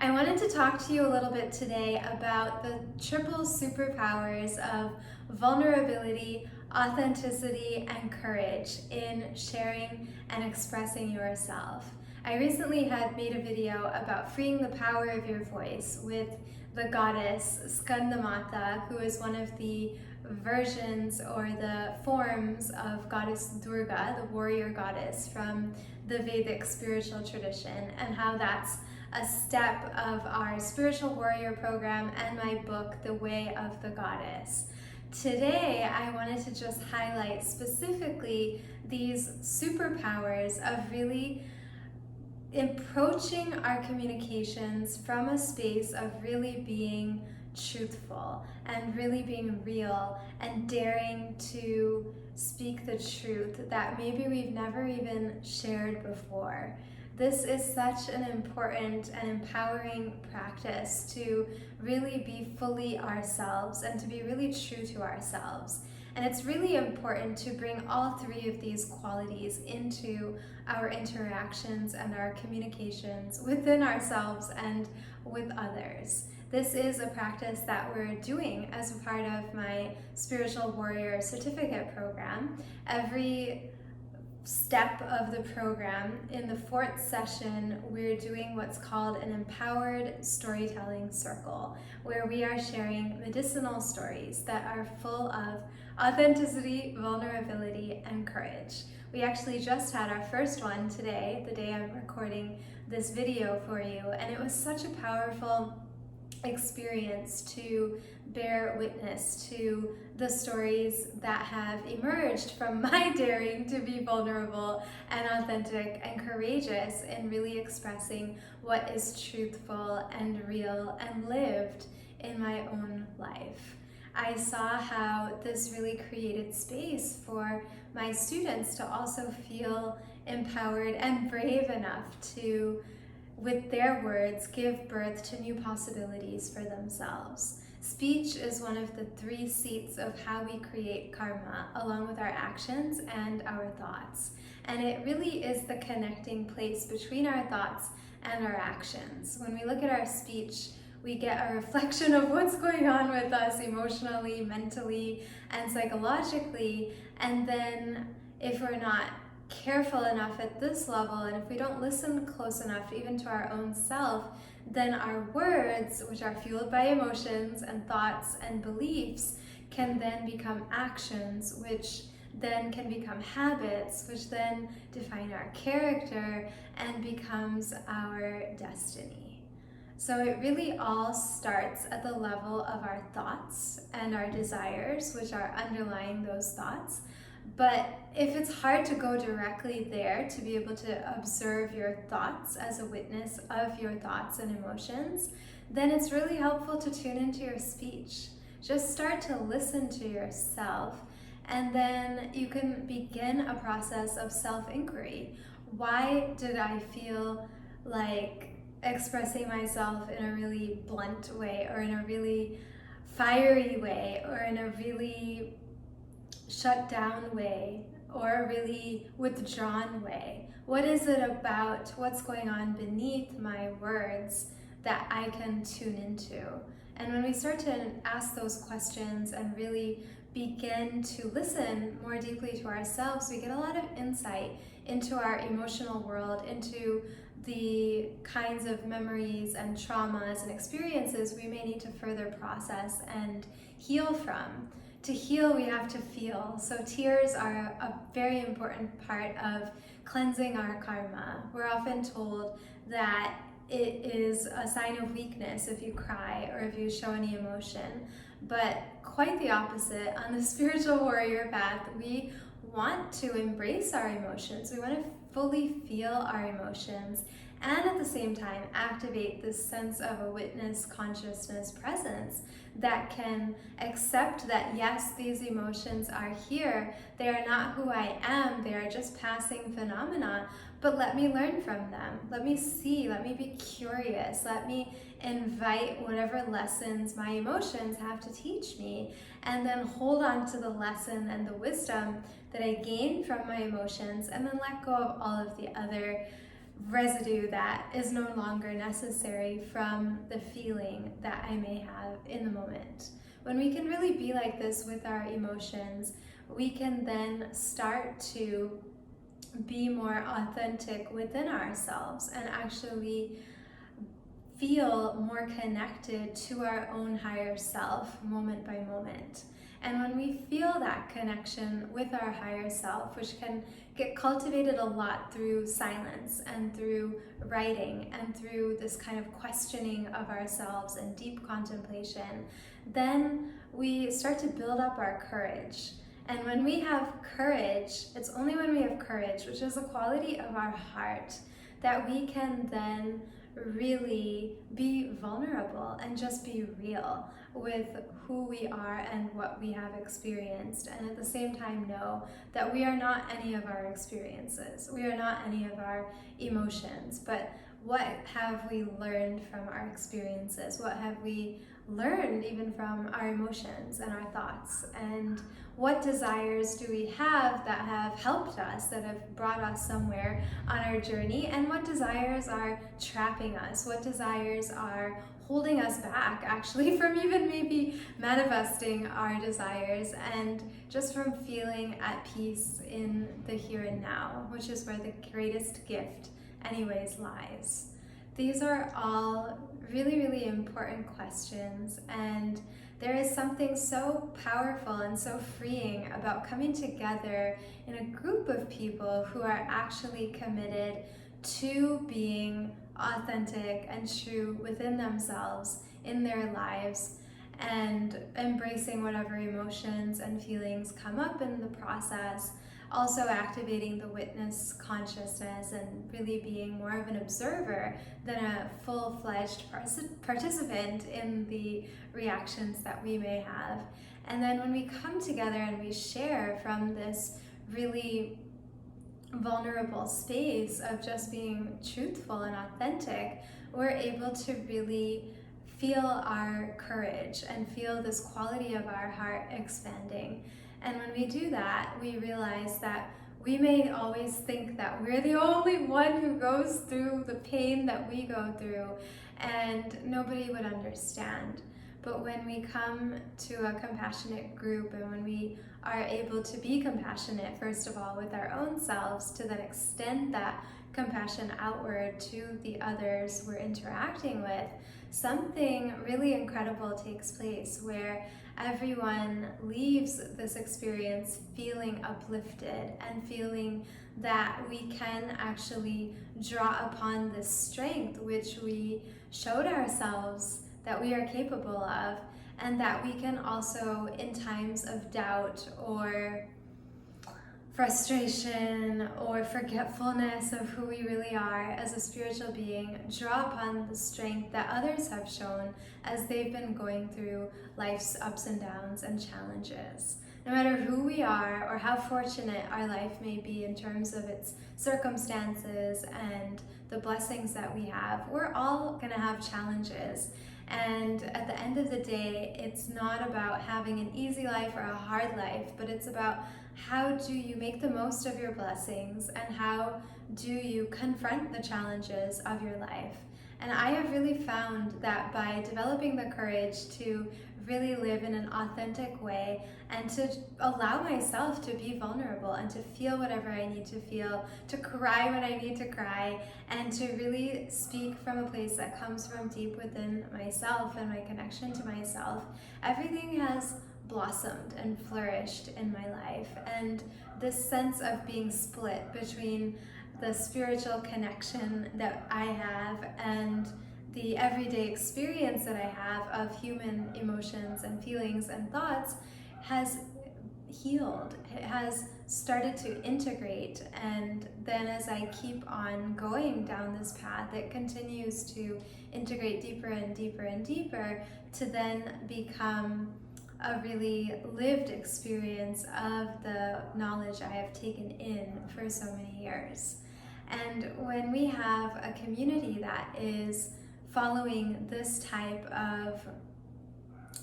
I wanted to talk to you a little bit today about the triple superpowers of vulnerability, authenticity, and courage in sharing and expressing yourself. I recently had made a video about freeing the power of your voice with the goddess Skandamata, who is one of the versions or the forms of goddess Durga, the warrior goddess from the Vedic spiritual tradition, and how that's a step of our spiritual warrior program and my book, The Way of the Goddess. Today, I wanted to just highlight specifically these superpowers of really approaching our communications from a space of really being truthful and really being real and daring to speak the truth that maybe we've never even shared before. This is such an important and empowering practice to really be fully ourselves and to be really true to ourselves. And it's really important to bring all three of these qualities into our interactions and our communications within ourselves and with others. This is a practice that we're doing as a part of my Spiritual Warrior Certificate program. Every step of the program, in the fourth session, we're doing what's called an empowered storytelling circle, where we are sharing medicinal stories that are full of authenticity, vulnerability, and courage. We actually just had our first one today, the day I'm recording this video for you, and it was such a powerful experience to bear witness to the stories that have emerged from my daring to be vulnerable and authentic and courageous in really expressing what is truthful and real and lived in my own life. I saw how this really created space for my students to also feel empowered and brave enough to, with their words, give birth to new possibilities for themselves. Speech is one of the three seats of how we create karma, along with our actions and our thoughts. And it really is the connecting place between our thoughts and our actions. When we look at our speech, we get a reflection of what's going on with us emotionally, mentally, and psychologically. And then if we're not careful enough at this level, and if we don't listen close enough even to our own self, then our words, which are fueled by emotions and thoughts and beliefs, can then become actions, which then can become habits, which then define our character and becomes our destiny. So it really all starts at the level of our thoughts and our desires, which are underlying those thoughts. But if it's hard to go directly there, to be able to observe your thoughts as a witness of your thoughts and emotions, then it's really helpful to tune into your speech. Just start to listen to yourself, and then you can begin a process of self-inquiry. Why did I feel like expressing myself in a really blunt way, or in a really fiery way, or in a really shut down way, or a really withdrawn way? What is it about what's going on beneath my words that I can tune into? And when we start to ask those questions and really begin to listen more deeply to ourselves, we get a lot of insight into our emotional world, into the kinds of memories and traumas and experiences we may need to further process and heal from. To heal, we have to feel. So tears are a very important part of cleansing our karma. We're often told that it is a sign of weakness if you cry or if you show any emotion, but quite the opposite. On the spiritual warrior path, we want to embrace our emotions. We want to fully feel our emotions, and at the same time activate this sense of a witness consciousness presence that can accept that, yes, these emotions are here. They are not who I am. They are just passing phenomena, but let me learn from them. Let me see, let me be curious. Let me invite whatever lessons my emotions have to teach me, and then hold on to the lesson and the wisdom that I gain from my emotions, and then let go of all of the other residue that is no longer necessary from the feeling that I may have in the moment. When we can really be like this with our emotions, we can then start to be more authentic within ourselves and actually feel more connected to our own higher self moment by moment. And when we feel that connection with our higher self, which can get cultivated a lot through silence and through writing and through this kind of questioning of ourselves and deep contemplation, then we start to build up our courage. And when we have courage, it's only when we have courage, which is a quality of our heart, that we can then really be vulnerable and just be real with who we are and what we have experienced, and at the same time know that we are not any of our experiences, we are not any of our emotions, but what have we learned from our experiences? What have we learned even from our emotions and our thoughts? And what desires do we have that have helped us, that have brought us somewhere on our journey? And what desires are trapping us? What desires are holding us back, actually, from even maybe manifesting our desires and just from feeling at peace in the here and now, which is where the greatest gift anyways lies? These are all really, really important questions, and there is something so powerful and so freeing about coming together in a group of people who are actually committed to being authentic and true within themselves in their lives, and embracing whatever emotions and feelings come up in the process. Also activating the witness consciousness and really being more of an observer than a full-fledged participant in the reactions that we may have. And then when we come together and we share from this really vulnerable space of just being truthful and authentic, we're able to really feel our courage and feel this quality of our heart expanding. And when we do that, we realize that we may always think that we're the only one who goes through the pain that we go through, and nobody would understand. But when we come to a compassionate group, and when we are able to be compassionate, first of all, with our own selves, to then extend that compassion outward to the others we're interacting with, something really incredible takes place where everyone leaves this experience feeling uplifted and feeling that we can actually draw upon this strength which we showed ourselves that we are capable of, and that we can also, in times of doubt or frustration or forgetfulness of who we really are as a spiritual being, draw upon the strength that others have shown as they've been going through life's ups and downs and challenges. No matter who we are or how fortunate our life may be in terms of its circumstances and the blessings that we have, we're all going to have challenges. And at the end of the day, it's not about having an easy life or a hard life, but it's about how do you make the most of your blessings and how do you confront the challenges of your life. And I have really found that by developing the courage to really live in an authentic way and to allow myself to be vulnerable and to feel whatever I need to feel, to cry when I need to cry, and to really speak from a place that comes from deep within myself and my connection to myself, everything has blossomed and flourished in my life. And this sense of being split between the spiritual connection that I have and the everyday experience that I have of human emotions and feelings and thoughts has healed. It has started to integrate, and then as I keep on going down this path, it continues to integrate deeper and deeper and deeper to then become a really lived experience of the knowledge I have taken in for so many years. And when we have a community that is following this type of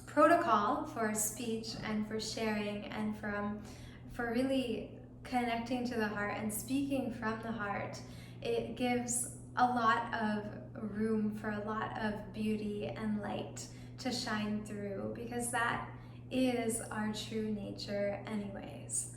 protocol for speech and for sharing and for really connecting to the heart and speaking from the heart, it gives a lot of room for a lot of beauty and light to shine through, because that is our true nature anyways.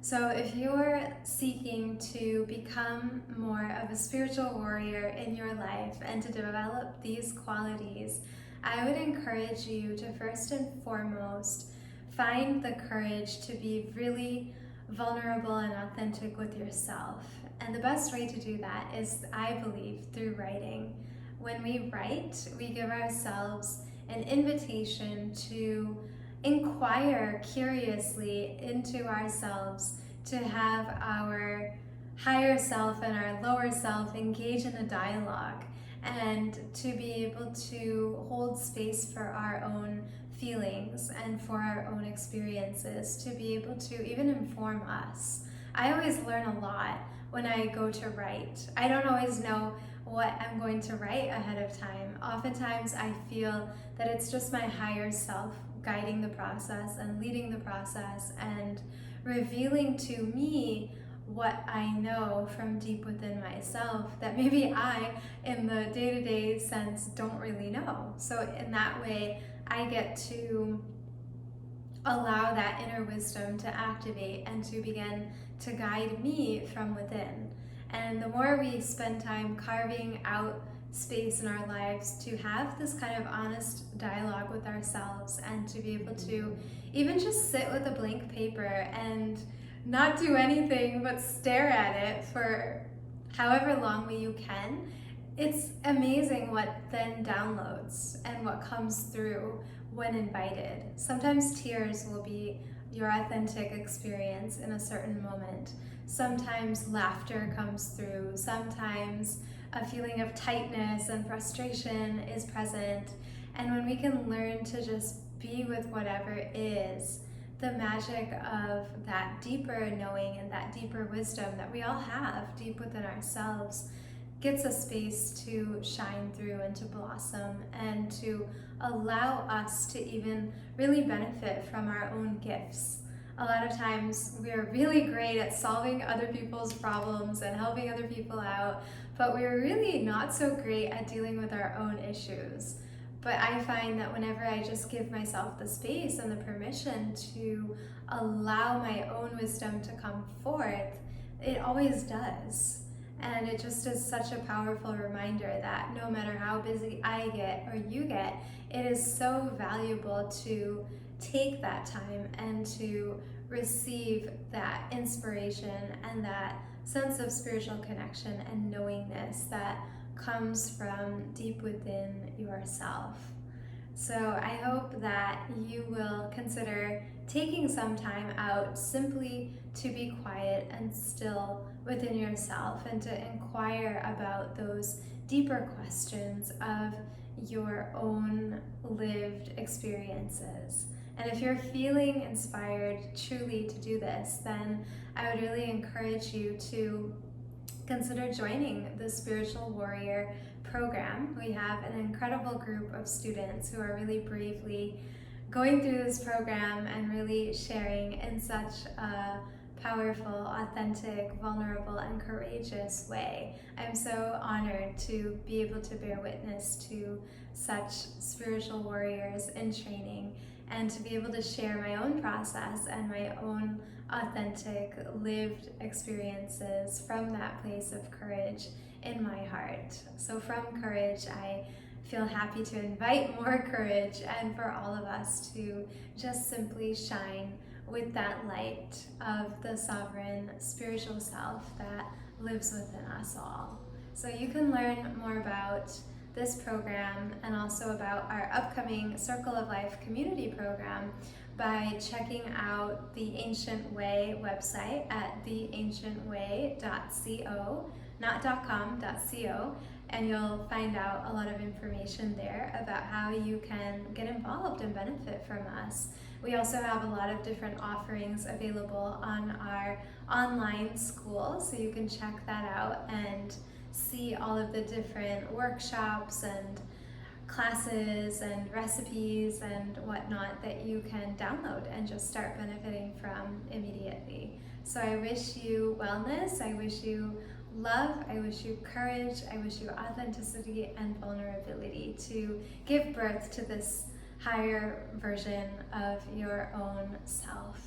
So if you're seeking to become more of a spiritual warrior in your life and to develop these qualities, I would encourage you to first and foremost find the courage to be really vulnerable and authentic with yourself. And the best way to do that is, I believe, through writing. When we write, we give ourselves an invitation to inquire curiously into ourselves, to have our higher self and our lower self engage in a dialogue, and to be able to hold space for our own feelings and for our own experiences, to be able to even inform us. I always learn a lot when I go to write. I don't always know what I'm going to write ahead of time. Oftentimes I feel that it's just my higher self guiding the process and leading the process and revealing to me what I know from deep within myself that maybe I, in the day-to-day sense, don't really know. So in that way, I get to allow that inner wisdom to activate and to begin to guide me from within. And the more we spend time carving out space in our lives to have this kind of honest dialogue with ourselves, and to be able to even just sit with a blank paper and not do anything but stare at it for however long you can, it's amazing what then downloads and what comes through when invited. Sometimes tears will be your authentic experience in a certain moment. Sometimes laughter comes through. Sometimes a feeling of tightness and frustration is present. And when we can learn to just be with whatever is, the magic of that deeper knowing and that deeper wisdom that we all have deep within ourselves gets a space to shine through and to blossom, and to allow us to even really benefit from our own gifts. A lot of times we're really great at solving other people's problems and helping other people out, but we're really not so great at dealing with our own issues. But I find that whenever I just give myself the space and the permission to allow my own wisdom to come forth, it always does. And it just is such a powerful reminder that no matter how busy I get or you get, it is so valuable to take that time and to receive that inspiration and that sense of spiritual connection and knowingness that comes from deep within yourself. So I hope that you will consider taking some time out simply to be quiet and still within yourself, and to inquire about those deeper questions of your own lived experiences. And if you're feeling inspired truly to do this, then I would really encourage you to consider joining the Spiritual Warrior program. We have an incredible group of students who are really bravely going through this program and really sharing in such a powerful, authentic, vulnerable, and courageous way. I'm so honored to be able to bear witness to such spiritual warriors in training, and to be able to share my own process and my own authentic lived experiences from that place of courage in my heart. So from courage, I feel happy to invite more courage, and for all of us to just simply shine with that light of the sovereign spiritual self that lives within us all. So you can learn more about this program and also about our upcoming Circle of Life community program by checking out the Ancient Way website at theancientway.co, not .com, .co, and you'll find out a lot of information there about how you can get involved and benefit from us. We also have a lot of different offerings available on our online school, so you can check that out and see all of the different workshops and classes and recipes and whatnot that you can download and just start benefiting from immediately. So I wish you wellness, I wish you love, I wish you courage, I wish you authenticity and vulnerability to give birth to this higher version of your own self.